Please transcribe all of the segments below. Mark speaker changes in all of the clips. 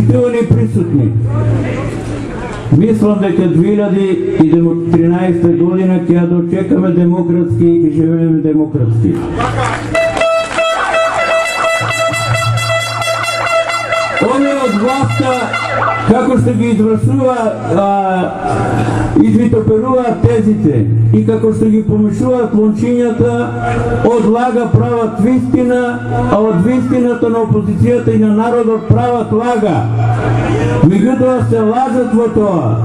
Speaker 1: Почитувани присутни, мислам дека 2013 година ќе ја дочекаме демократски и живееме демократски. Овие од власта, како што ги извитоперуваат тезите и како што ги помешуваат лончињата, од лага прават вистина, а од вистината на опозицијата и на народот прават лага. Меѓутоа се лажат во тоа.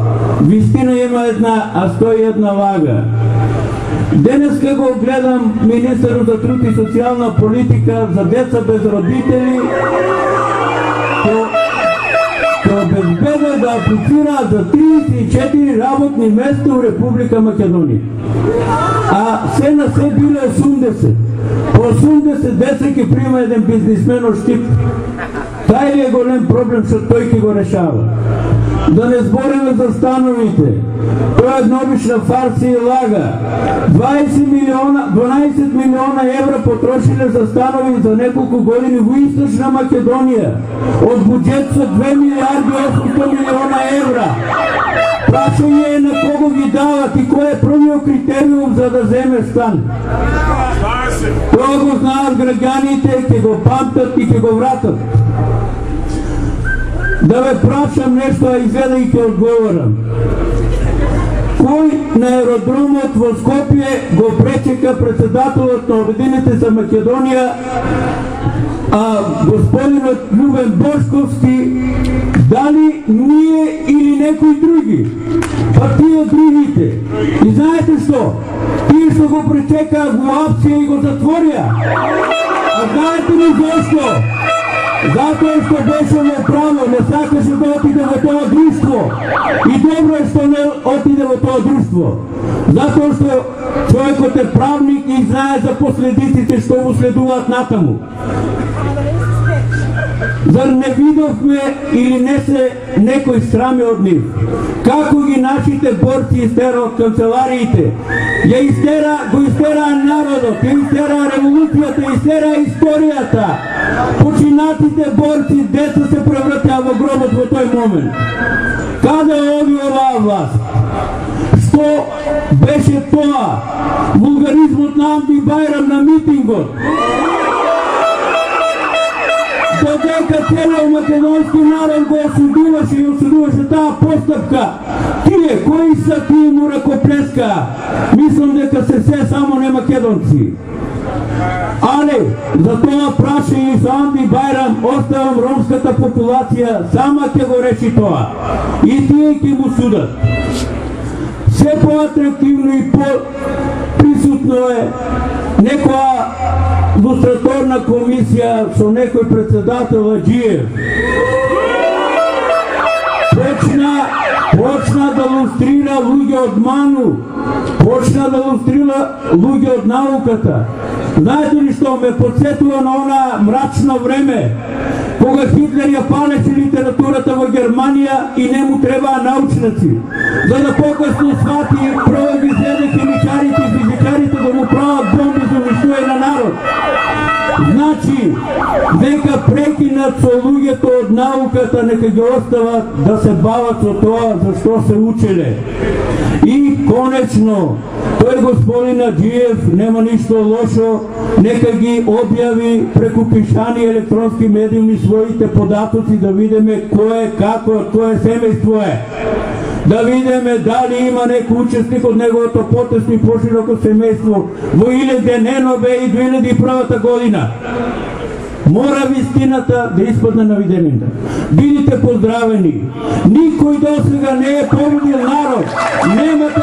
Speaker 1: Вистина има една, а стои една лага. Денеска го гледам министерот за труд и социјална политика за деца без родители, ќе обезбедува да аплицираат за 34 работни места у Република Македонија. А се на се биле 80. По 80 деца ќе прима еден бизнисмен од Штип. Тај ли е голем проблем што тој ќе го решава? Да не збориме за становите. Тоа е обична фарса и лага. 12 милиона евра потрошиле за станови за неколку години во Источна Македонија. Од буџет со 2 милиарди 800 милиона евра. Прашање е на кого ги дават и кој е првиот критериум за да земе стан. Тоа го знаат граѓаните, ќе го памтат и ќе го вратат. Да ве прашам нешто, а изведа и ќе одговорам. Кој на аеродромот во Скопје го пречека председателот на Обединените за Македонија, а господинот Љубен Бошковски, дали ние или некои други? Па тие другите. И знаете што? Тие што го пречекаа го апсија и го затворија. А знаете ли зашто? Затоа што беше неправо, не сакаше да отиде во тоа друштво. И добро е што не отиде во тоа друштво. Затоа што човекот е правник и знае за последиците што му следуваат натаму. Зар не видовме или не се некој сраме од нив? Како ги нашите борци истера од канцелариите? Го истераа народот, ја истераа револуцијата, истераа историјата. Починатите борци, деца се превратеа во гробот во тој момент. Каде оди оваа власт? Што беше тоа? Вулгаризмот на Амди Бајрам на митингот. Додека целиот македонски народ го осудуваше и осудуваше таа постапка, тие кои са тие му ракоплеска, мислам дека се само не македонци. Але, за тоа праша и со Амди Бајрам, оставам ромската популација, сама ќе го реши тоа. И тие ќе му судат. Се поатрактивно и по-присутно е некоја лустраторна комисија со некој председател Аџиев. Почна да лустрира луѓе од ману, почна да лустрира луѓе од науката. Знаете ли што ме подсетува на она мрачно време, кога Хитлер ја палеше литературата во Германија и не му требаа научници, за да покасно свати, прво ги седе химичарите и физичарите да му прават бомби за уништување на народ. Значи, нека прекинат со луѓето од науката, нека ги остават да се бават со тоа за што се учеле. И конечно, тој господин Аџиев нема ништо лошо, нека ги објави преку пишани електронски медиуми своите податоци да видиме кој е, како, кој семејство е. Да видиме дали има некој учесник од неговото потесно и пошироко семејство во 1000 денове и 2001 година. Мора вистината да испадне на виденината. Бидите поздравени. Никој до сега не е победил народ. Немате